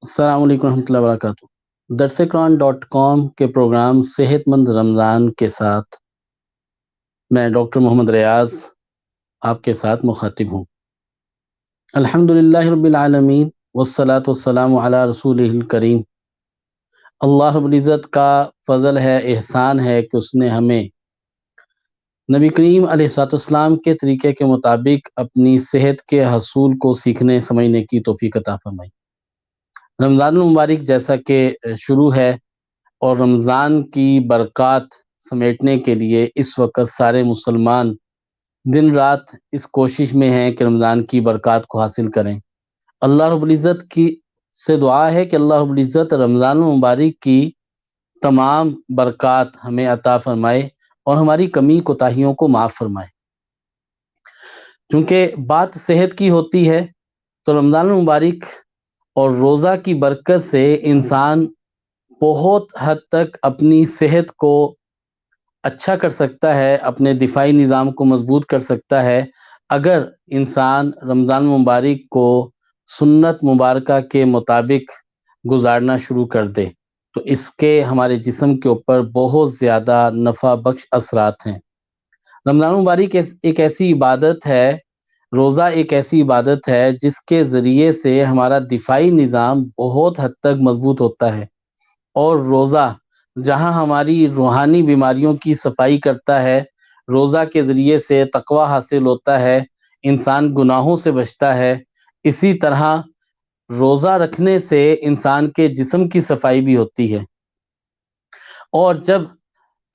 السلام علیکم ورحمۃ اللہ وبرکاتہ۔ درس قرآن.com کے پروگرام صحت مند رمضان کے ساتھ میں ڈاکٹر محمد ریاض آپ کے ساتھ مخاطب ہوں۔ الحمدللہ رب العالمین والصلاة والسلام علی رسولہ الکریم۔ اللہ رب العزت کا فضل ہے، احسان ہے کہ اس نے ہمیں نبی کریم علیہ الصلوۃ والسلام کے طریقے کے مطابق اپنی صحت کے حصول کو سیکھنے سمجھنے کی توفیق عطا فرمائی۔ رمضان المبارک جیسا کہ شروع ہے اور رمضان کی برکات سمیٹنے کے لیے اس وقت سارے مسلمان دن رات اس کوشش میں ہیں کہ رمضان کی برکات کو حاصل کریں۔ اللہ رب العزت کی سے دعا ہے کہ اللہ رب العزت رمضان المبارک کی تمام برکات ہمیں عطا فرمائے اور ہماری کمی کوتاہیوں کو معاف فرمائے۔ چونکہ بات صحت کی ہوتی ہے تو رمضان المبارک اور روزہ کی برکت سے انسان بہت حد تک اپنی صحت کو اچھا کر سکتا ہے، اپنے دفاعی نظام کو مضبوط کر سکتا ہے اگر انسان رمضان مبارک کو سنت مبارکہ کے مطابق گزارنا شروع کر دے تو اس کے ہمارے جسم کے اوپر بہت زیادہ نفع بخش اثرات ہیں۔ رمضان مبارک ایک ایسی عبادت ہے، روزہ ایک ایسی عبادت ہے جس کے ذریعے سے ہمارا دفاعی نظام بہت حد تک مضبوط ہوتا ہے، اور روزہ جہاں ہماری روحانی بیماریوں کی صفائی کرتا ہے، روزہ کے ذریعے سے تقوی حاصل ہوتا ہے، انسان گناہوں سے بچتا ہے، اسی طرح روزہ رکھنے سے انسان کے جسم کی صفائی بھی ہوتی ہے۔ اور جب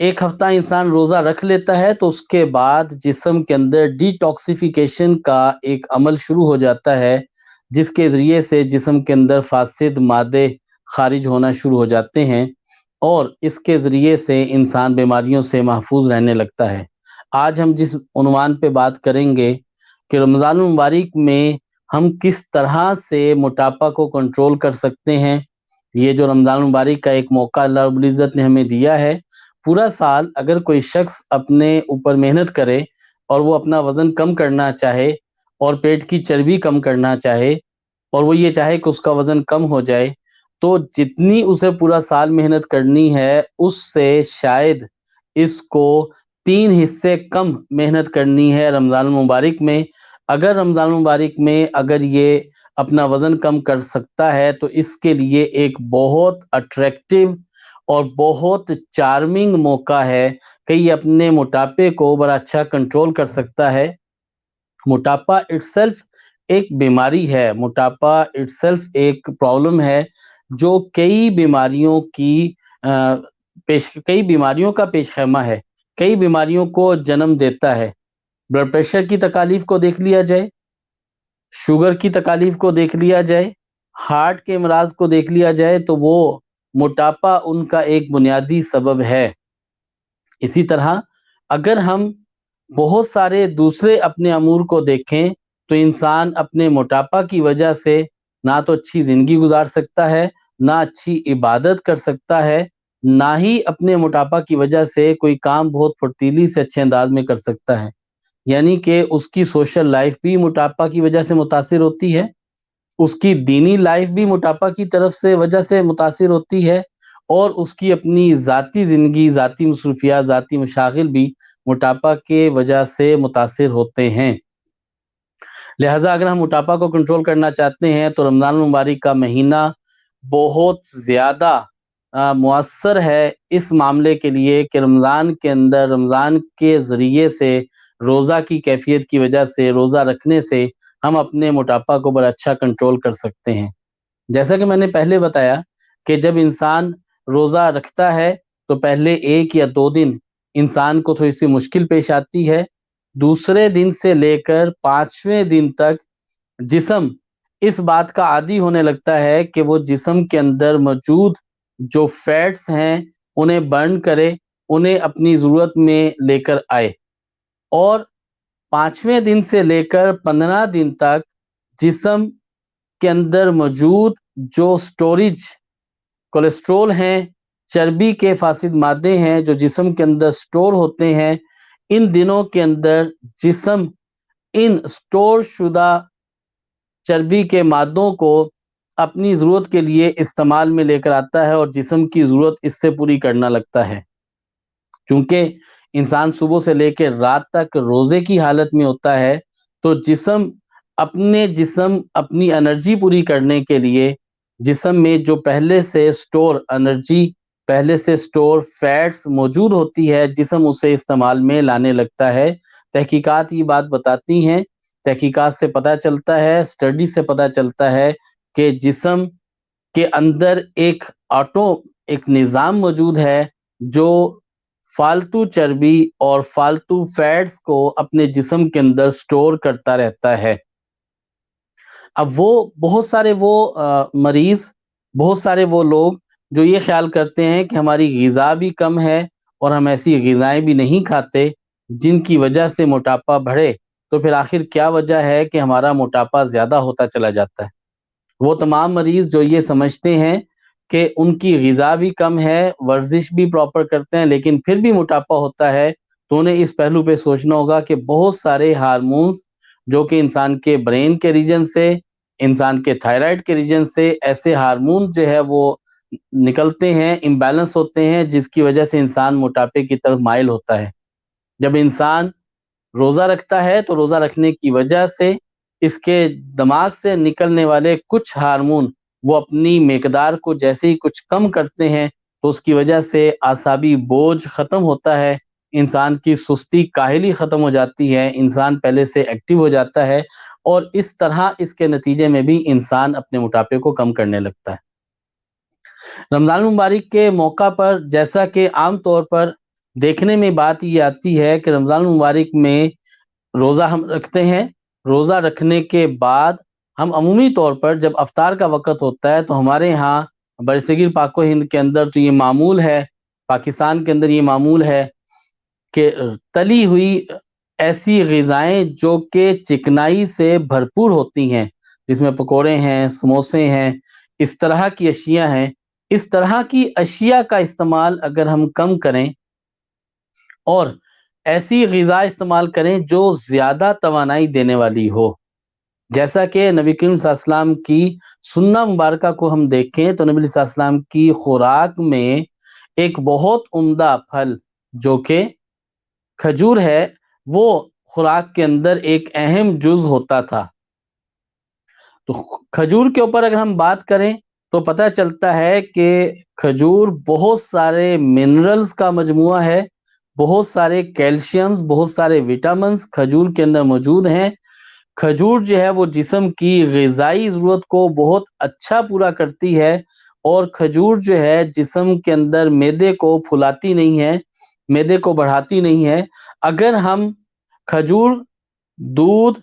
ایک ہفتہ انسان روزہ رکھ لیتا ہے تو اس کے بعد جسم کے اندر ڈی ٹاکسیفیکیشن کا ایک عمل شروع ہو جاتا ہے، جس کے ذریعے سے جسم کے اندر فاسد مادے خارج ہونا شروع ہو جاتے ہیں اور اس کے ذریعے سے انسان بیماریوں سے محفوظ رہنے لگتا ہے۔ آج ہم جس عنوان پہ بات کریں گے کہ رمضان المبارک میں ہم کس طرح سے موٹاپا کو کنٹرول کر سکتے ہیں۔ یہ جو رمضان المبارک کا ایک موقع اللہ رب العزت نے ہمیں دیا ہے، پورا سال اگر کوئی شخص اپنے اوپر محنت کرے اور وہ اپنا وزن کم کرنا چاہے اور پیٹ کی چربی کم کرنا چاہے اور وہ یہ چاہے کہ اس کا وزن کم ہو جائے، تو جتنی اسے پورا سال محنت کرنی ہے اس سے شاید اس کو 3 حصے کم محنت کرنی ہے رمضان المبارک میں۔ اگر رمضان المبارک میں اگر یہ اپنا وزن کم کر سکتا ہے تو اس کے لیے ایک بہت اٹریکٹیو اور بہت چارمنگ موقع ہے کہ یہ اپنے موٹاپے کو بڑا اچھا کنٹرول کر سکتا ہے۔ موٹاپا اٹ سیلف ایک بیماری ہے، موٹاپا اٹ سیلف ایک پرابلم ہے جو کئی بیماریوں کا پیش خیمہ ہے، کئی بیماریوں کو جنم دیتا ہے۔ بلڈ پریشر کی تکالیف کو دیکھ لیا جائے، شوگر کی تکالیف کو دیکھ لیا جائے، ہارٹ کے امراض کو دیکھ لیا جائے تو وہ موٹاپا ان کا ایک بنیادی سبب ہے۔ اسی طرح اگر ہم بہت سارے دوسرے اپنے امور کو دیکھیں تو انسان اپنے موٹاپا کی وجہ سے نہ تو اچھی زندگی گزار سکتا ہے، نہ اچھی عبادت کر سکتا ہے، نہ ہی اپنے موٹاپا کی وجہ سے کوئی کام بہت پھرتیلی سے اچھے انداز میں کر سکتا ہے۔ یعنی کہ اس کی سوشل لائف بھی موٹاپا کی وجہ سے متاثر ہوتی ہے، اس کی دینی لائف بھی موٹاپا کی طرف سے وجہ سے متاثر ہوتی ہے، اور اس کی اپنی ذاتی زندگی، ذاتی مصروفیات، ذاتی مشاغل بھی موٹاپا کے وجہ سے متاثر ہوتے ہیں۔ لہٰذا اگر ہم موٹاپا کو کنٹرول کرنا چاہتے ہیں تو رمضان المبارک کا مہینہ بہت زیادہ مؤثر ہے اس معاملے کے لیے کہ رمضان کے اندر، رمضان کے ذریعے سے، روزہ کی کیفیت کی وجہ سے، روزہ رکھنے سے ہم اپنے موٹاپا کو بڑا اچھا کنٹرول کر سکتے ہیں۔ جیسا کہ میں نے پہلے بتایا کہ جب انسان روزہ رکھتا ہے تو پہلے 1 یا 2 دن انسان کو تھوڑی سی مشکل پیش آتی ہے، دوسرے دن سے لے کر 5ویں دن تک جسم اس بات کا عادی ہونے لگتا ہے کہ وہ جسم کے اندر موجود جو فیٹس ہیں انہیں برن کرے، انہیں اپنی ضرورت میں لے کر آئے، اور 5ویں دن سے لے کر 15 دن تک جسم کے اندر موجود جو سٹوریج کولیسٹرول ہیں، چربی کے فاسد مادے ہیں جو جسم کے اندر سٹور ہوتے ہیں، ان دنوں کے اندر جسم ان سٹور شدہ چربی کے مادوں کو اپنی ضرورت کے لیے استعمال میں لے کر آتا ہے اور جسم کی ضرورت اس سے پوری کرنا لگتا ہے. چونکہ انسان صبح سے لے کے رات تک روزے کی حالت میں ہوتا ہے تو جسم اپنی انرجی پوری کرنے کے لیے جسم میں جو پہلے سے سٹور انرجی پہلے سے سٹور فیٹس موجود ہوتی ہے جسم اسے استعمال میں لانے لگتا ہے. تحقیقات یہ بات بتاتی ہیں، تحقیقات سے پتہ چلتا ہے، اسٹڈی سے پتہ چلتا ہے کہ جسم کے اندر ایک نظام موجود ہے جو فالتو چربی اور فالتو فیٹس کو اپنے جسم کے اندر سٹور کرتا رہتا ہے. اب بہت سارے مریض، بہت سارے وہ لوگ جو یہ خیال کرتے ہیں کہ ہماری غذا بھی کم ہے اور ہم ایسی غذائیں بھی نہیں کھاتے جن کی وجہ سے موٹاپا بڑھے، تو پھر آخر کیا وجہ ہے کہ ہمارا موٹاپا زیادہ ہوتا چلا جاتا ہے. وہ تمام مریض جو یہ سمجھتے ہیں کہ ان کی غذا بھی کم ہے، ورزش بھی پراپر کرتے ہیں لیکن پھر بھی موٹاپا ہوتا ہے، تو انہیں اس پہلو پہ سوچنا ہوگا کہ بہت سارے ہارمونز جو کہ انسان کے برین کے ریجن سے، انسان کے تھائرائیڈ کے ریجن سے ایسے ہارمون جو ہے وہ نکلتے ہیں، امبیلنس ہوتے ہیں، جس کی وجہ سے انسان موٹاپے کی طرف مائل ہوتا ہے. جب انسان روزہ رکھتا ہے تو روزہ رکھنے کی وجہ سے اس کے دماغ سے نکلنے والے کچھ ہارمون وہ اپنی مقدار کو جیسے ہی کچھ کم کرتے ہیں تو اس کی وجہ سے اعصابی بوجھ ختم ہوتا ہے، انسان کی سستی کاہلی ختم ہو جاتی ہے، انسان پہلے سے ایکٹیو ہو جاتا ہے اور اس طرح اس کے نتیجے میں بھی انسان اپنے موٹاپے کو کم کرنے لگتا ہے. رمضان المبارک کے موقع پر جیسا کہ عام طور پر دیکھنے میں بات یہ آتی ہے کہ رمضان المبارک میں روزہ ہم رکھتے ہیں، روزہ رکھنے کے بعد ہم عمومی طور پر جب افطار کا وقت ہوتا ہے تو ہمارے ہاں برصغیر پاک و ہند کے اندر تو یہ معمول ہے، پاکستان کے اندر یہ معمول ہے کہ تلی ہوئی ایسی غذائیں جو کہ چکنائی سے بھرپور ہوتی ہیں، جس میں پکوڑے ہیں، سموسے ہیں، اس طرح کی اشیاء ہیں، اس طرح کی اشیاء کا استعمال اگر ہم کم کریں اور ایسی غذا استعمال کریں جو زیادہ توانائی دینے والی ہو، جیسا کہ نبی کریم صلی اللہ علیہ وسلم کی سنہ مبارکہ کو ہم دیکھیں تو نبی صلی اللہ علیہ وسلم کی خوراک میں ایک بہت عمدہ پھل جو کہ کھجور ہے وہ خوراک کے اندر ایک اہم جز ہوتا تھا. تو کھجور کے اوپر اگر ہم بات کریں تو پتہ چلتا ہے کہ کھجور بہت سارے منرلز کا مجموعہ ہے، بہت سارے کیلشیمز، بہت سارے وٹامنز کھجور کے اندر موجود ہیں. کھجور جو ہے وہ جسم کی غذائی ضرورت کو بہت اچھا پورا کرتی ہے اور کھجور جو ہے جسم کے اندر معدے کو پھلاتی نہیں ہے، معدے کو بڑھاتی نہیں ہے. اگر ہم کھجور، دودھ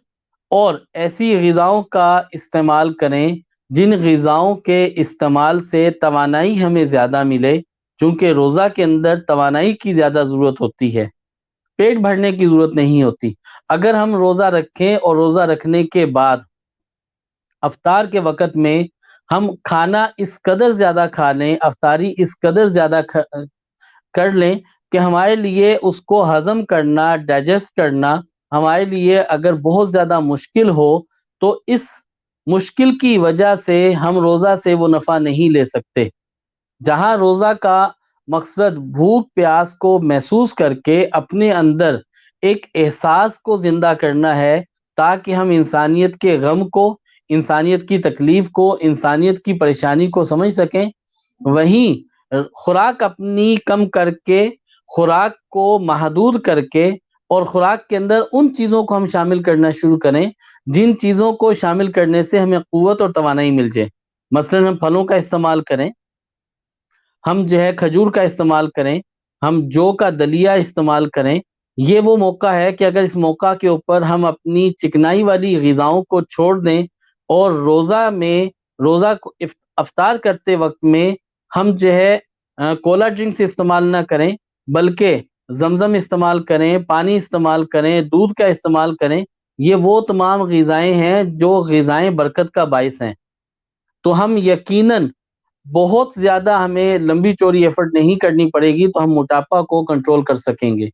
اور ایسی غذاؤں کا استعمال کریں جن غذاؤں کے استعمال سے توانائی ہمیں زیادہ ملے، چونکہ روزہ کے اندر توانائی کی زیادہ ضرورت ہوتی ہے، پیٹ بھرنے کی ضرورت نہیں ہوتی. اگر ہم روزہ رکھیں اور روزہ رکھنے کے بعد افطار کے وقت میں ہم کھانا اس قدر زیادہ کھا لیں، افطاری اس قدر زیادہ کر لیں کہ ہمارے لیے اس کو ہضم کرنا، ڈائجسٹ کرنا ہمارے لیے اگر بہت زیادہ مشکل ہو تو اس مشکل کی وجہ سے ہم روزہ سے وہ نفع نہیں لے سکتے. جہاں روزہ کا مقصد بھوک پیاس کو محسوس کر کے اپنے اندر ایک احساس کو زندہ کرنا ہے تاکہ ہم انسانیت کے غم کو، انسانیت کی تکلیف کو، انسانیت کی پریشانی کو سمجھ سکیں، وہیں خوراک اپنی کم کر کے، خوراک کو محدود کر کے اور خوراک کے اندر ان چیزوں کو ہم شامل کرنا شروع کریں جن چیزوں کو شامل کرنے سے ہمیں قوت اور توانائی مل جائے. مثلا ہم پھلوں کا استعمال کریں، ہم جو ہے کھجور کا استعمال کریں، ہم جو کا دلیا استعمال کریں. یہ وہ موقع ہے کہ اگر اس موقع کے اوپر ہم اپنی چکنائی والی غذاؤں کو چھوڑ دیں اور روزہ کو افطار کرتے وقت میں ہم جو ہے کولا ڈرنکس استعمال نہ کریں بلکہ زمزم استعمال کریں، پانی استعمال کریں، دودھ کا استعمال کریں. یہ وہ تمام غذائیں ہیں جو غذائیں برکت کا باعث ہیں. تو ہم یقیناً بہت زیادہ ہمیں لمبی چوڑی ایفرٹ نہیں کرنی پڑے گی تو ہم موٹاپا کو کنٹرول کر سکیں گے.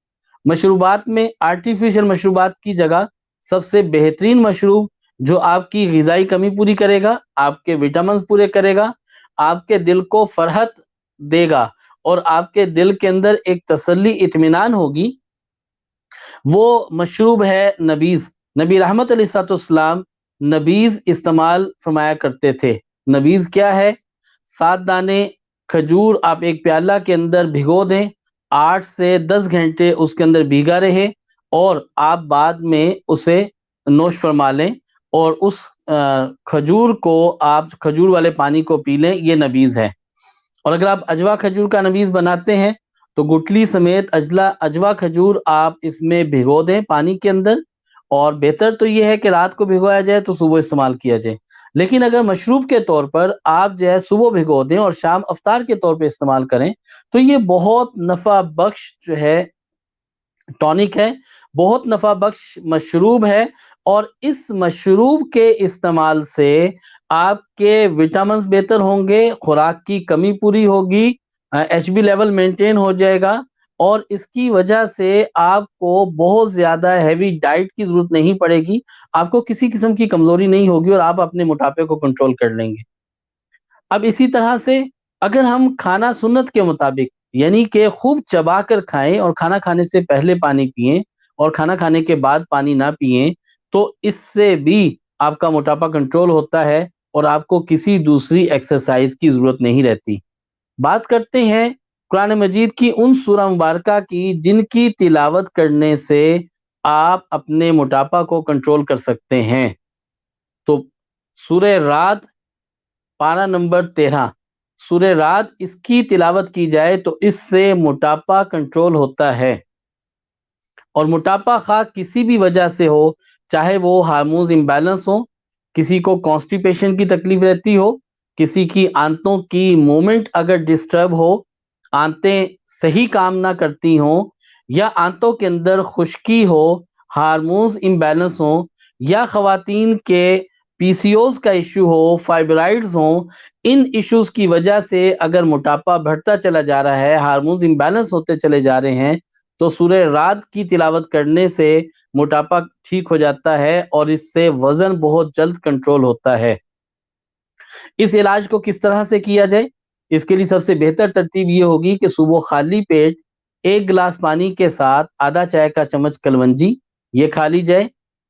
مشروبات میں آرٹیفیشل مشروبات کی جگہ سب سے بہترین مشروب جو آپ کی غذائی کمی پوری کرے گا، آپ کے وٹامنز پورے کرے گا، آپ کے دل کو فرحت دے گا اور آپ کے دل کے اندر ایک تسلی اطمینان ہوگی، وہ مشروب ہے نبیذ۔ نبی رحمت علیہ الصلوۃ والسلام نبیذ استعمال فرمایا کرتے تھے۔ نبیذ کیا ہے؟ 7 دانے کھجور آپ ایک پیالہ کے اندر بھگو دیں، 8 سے 10 گھنٹے اس کے اندر بھیگا رہے اور آپ بعد میں اسے نوش فرما لیں، اور اس کھجور کو آپ کھجور والے پانی کو پی لیں، یہ نبیذ ہے۔ اور اگر آپ اجوا کھجور کا نبیذ بناتے ہیں تو گٹلی سمیت اجوا کھجور آپ اس میں بھگو دیں پانی کے اندر، اور بہتر تو یہ ہے کہ رات کو بھگویا جائے تو صبح استعمال کیا جائے، لیکن اگر مشروب کے طور پر آپ جو ہے صبح بھگو دیں اور شام افطار کے طور پہ استعمال کریں تو یہ بہت نفع بخش جو ہے ٹونک ہے، بہت نفع بخش مشروب ہے، اور اس مشروب کے استعمال سے آپ کے وٹامنز بہتر ہوں گے، خوراک کی کمی پوری ہوگی، ایچ بی لیول مینٹین ہو جائے گا، اور اس کی وجہ سے آپ کو بہت زیادہ ہیوی ڈائٹ کی ضرورت نہیں پڑے گی، آپ کو کسی قسم کی کمزوری نہیں ہوگی اور آپ اپنے موٹاپے کو کنٹرول کر لیں گے۔ اب اسی طرح سے اگر ہم کھانا سنت کے مطابق یعنی کہ خوب چبا کر کھائیں اور کھانا کھانے سے پہلے پانی پئیں اور کھانا کھانے کے بعد پانی نہ پئیں تو اس سے بھی آپ کا موٹاپا کنٹرول ہوتا ہے اور آپ کو کسی دوسری ایکسرسائز کی ضرورت نہیں رہتی۔ بات کرتے ہیں قرآن مجید کی ان سورہ مبارکہ کی جن کی تلاوت کرنے سے آپ اپنے موٹاپا کو کنٹرول کر سکتے ہیں۔ تو سورہ رعد پارہ نمبر 13، سورہ رعد اس کی تلاوت کی جائے تو اس سے موٹاپا کنٹرول ہوتا ہے، اور موٹاپا خواہ کسی بھی وجہ سے ہو، چاہے وہ ہارمونز امبیلنس ہو، کسی کو کانسٹیپیشن کی تکلیف رہتی ہو، کسی کی آنتوں کی مومنٹ اگر ڈسٹرب ہو، آنتیں صحیح کام نہ کرتی ہوں، یا آنتوں کے اندر خشکی ہو، ہارمونز امبیلنس ہوں، یا خواتین کے پی سی اوز کا ایشو ہو، فائبرائڈز ہوں، ان ایشوز کی وجہ سے اگر موٹاپا بڑھتا چلا جا رہا ہے، ہارمونز امبیلنس ہوتے چلے جا رہے ہیں، تو سورہ رعد کی تلاوت کرنے سے موٹاپا ٹھیک ہو جاتا ہے اور اس سے وزن بہت جلد کنٹرول ہوتا ہے۔ اس علاج کو کس طرح سے کیا جائے؟ اس کے لیے سب سے بہتر ترتیب یہ ہوگی کہ صبح خالی پیٹ 1 گلاس پانی کے ساتھ آدھا چائے کا چمچ کلونجی یہ کھا لی جائے،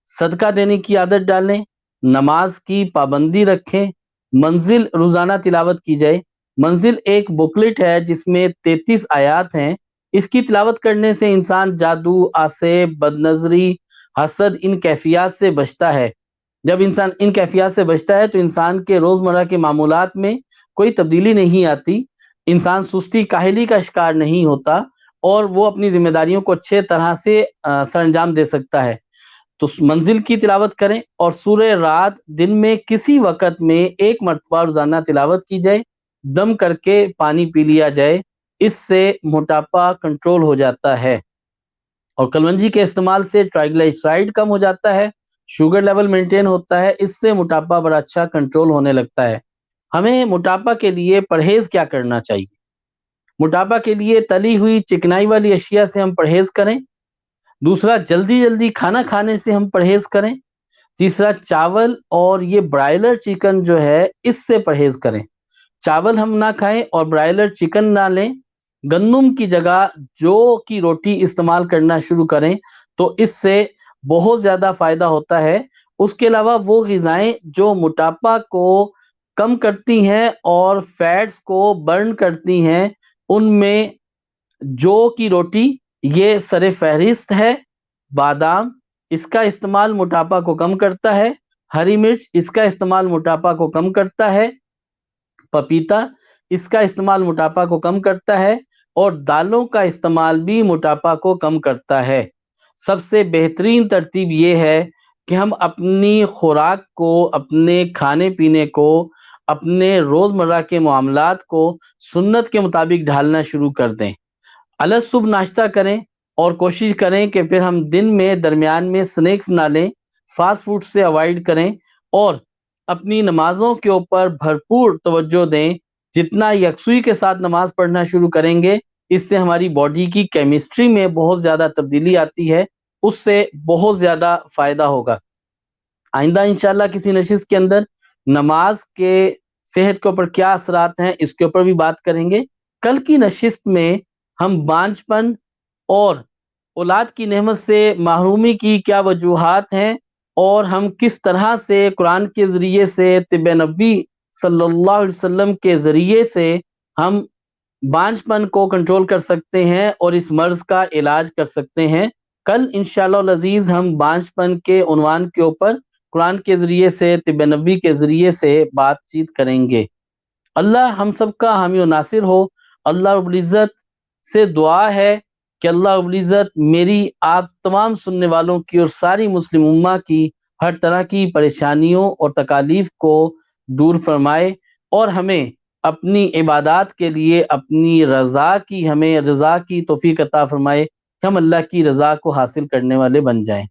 صدقہ دینے کی عادت ڈالیں، نماز کی پابندی رکھیں، منزل روزانہ تلاوت کی جائے۔ منزل ایک بکلٹ ہے جس میں 33 آیات ہیں، اس کی تلاوت کرنے سے انسان جادو، آسیب، بد نظری، حسد ان کیفیات سے بچتا ہے۔ جب انسان ان کیفیات سے بچتا ہے تو انسان کے روزمرہ کے معمولات میں کوئی تبدیلی نہیں آتی، انسان سستی کاہلی کا شکار نہیں ہوتا اور وہ اپنی ذمہ داریوں کو اچھے طرح سے سر انجام دے سکتا ہے۔ تو منزل کی تلاوت کریں اور سورہ رعد دن میں کسی وقت میں 1 مرتبہ روزانہ تلاوت کی جائے، دم کر کے پانی پی لیا جائے، اس سے موٹاپا کنٹرول ہو جاتا ہے۔ اور کلونجی کے استعمال سے ٹرائیگلائسرائڈ کم ہو جاتا ہے، شوگر لیول مینٹین ہوتا ہے، اس سے موٹاپا بڑا اچھا کنٹرول ہونے لگتا ہے۔ ہمیں موٹاپا کے لیے پرہیز کیا کرنا چاہیے؟ موٹاپا کے لیے تلی ہوئی چکنائی والی اشیاء سے ہم پرہیز کریں، دوسرا جلدی جلدی کھانا کھانے سے ہم پرہیز کریں، تیسرا چاول اور یہ برائلر چکن جو ہے اس سے پرہیز کریں، چاول ہم نہ کھائیں اور برائلر چکن نہ لیں، گندم کی جگہ جو کی روٹی استعمال کرنا شروع کریں تو اس سے بہت زیادہ فائدہ ہوتا ہے۔ اس کے علاوہ وہ غذائیں جو موٹاپا کو کم کرتی ہیں اور فیٹس کو برن کرتی ہیں، ان میں جو کی روٹی یہ سر فہرست ہے، بادام اس کا استعمال موٹاپا کو کم کرتا ہے، ہری مرچ اس کا استعمال موٹاپا کو کم کرتا ہے، پپیتا اس کا استعمال موٹاپا کو کم کرتا ہے، اور دالوں کا استعمال بھی موٹاپا کو کم کرتا ہے۔ سب سے بہترین ترتیب یہ ہے کہ ہم اپنی خوراک کو، اپنے کھانے پینے کو، اپنے روزمرہ کے معاملات کو سنت کے مطابق ڈھالنا شروع کر دیں۔ الگ صبح ناشتہ کریں اور کوشش کریں کہ پھر ہم دن میں درمیان میں سنیکس نہ لیں، فاسٹ فوڈ سے اوائڈ کریں اور اپنی نمازوں کے اوپر بھرپور توجہ دیں۔ جتنا یکسوئی کے ساتھ نماز پڑھنا شروع کریں گے اس سے ہماری باڈی کی کیمسٹری میں بہت زیادہ تبدیلی آتی ہے، اس سے بہت زیادہ فائدہ ہوگا۔ آئندہ انشاءاللہ کسی نشست کے اندر نماز کے صحت کے اوپر کیا اثرات ہیں اس کے اوپر بھی بات کریں گے۔ کل کی نشست میں ہم بانجھپن اور اولاد کی نعمت سے محرومی کی کیا وجوہات ہیں اور ہم کس طرح سے قرآن کے ذریعے سے طب نبوی صلی اللہ علیہ وسلم کے ذریعے سے ہم بانجھپن کو کنٹرول کر سکتے ہیں اور اس مرض کا علاج کر سکتے ہیں۔ کل انشاءاللہ العزیز ہم بانجھپن کے عنوان کے اوپر قرآن کے ذریعے سے طب نبوی کے ذریعے سے بات چیت کریں گے۔ اللہ ہم سب کا حامی و ناصر ہو۔ اللہ رب العزت سے دعا ہے کہ اللہ رب العزت میری آپ تمام سننے والوں کی اور ساری مسلم امہ کی ہر طرح کی پریشانیوں اور تکالیف کو دور فرمائے اور ہمیں اپنی عبادات کے لیے اپنی رضا کی ہمیں رضا کی توفیق عطا فرمائے کہ ہم اللہ کی رضا کو حاصل کرنے والے بن جائیں۔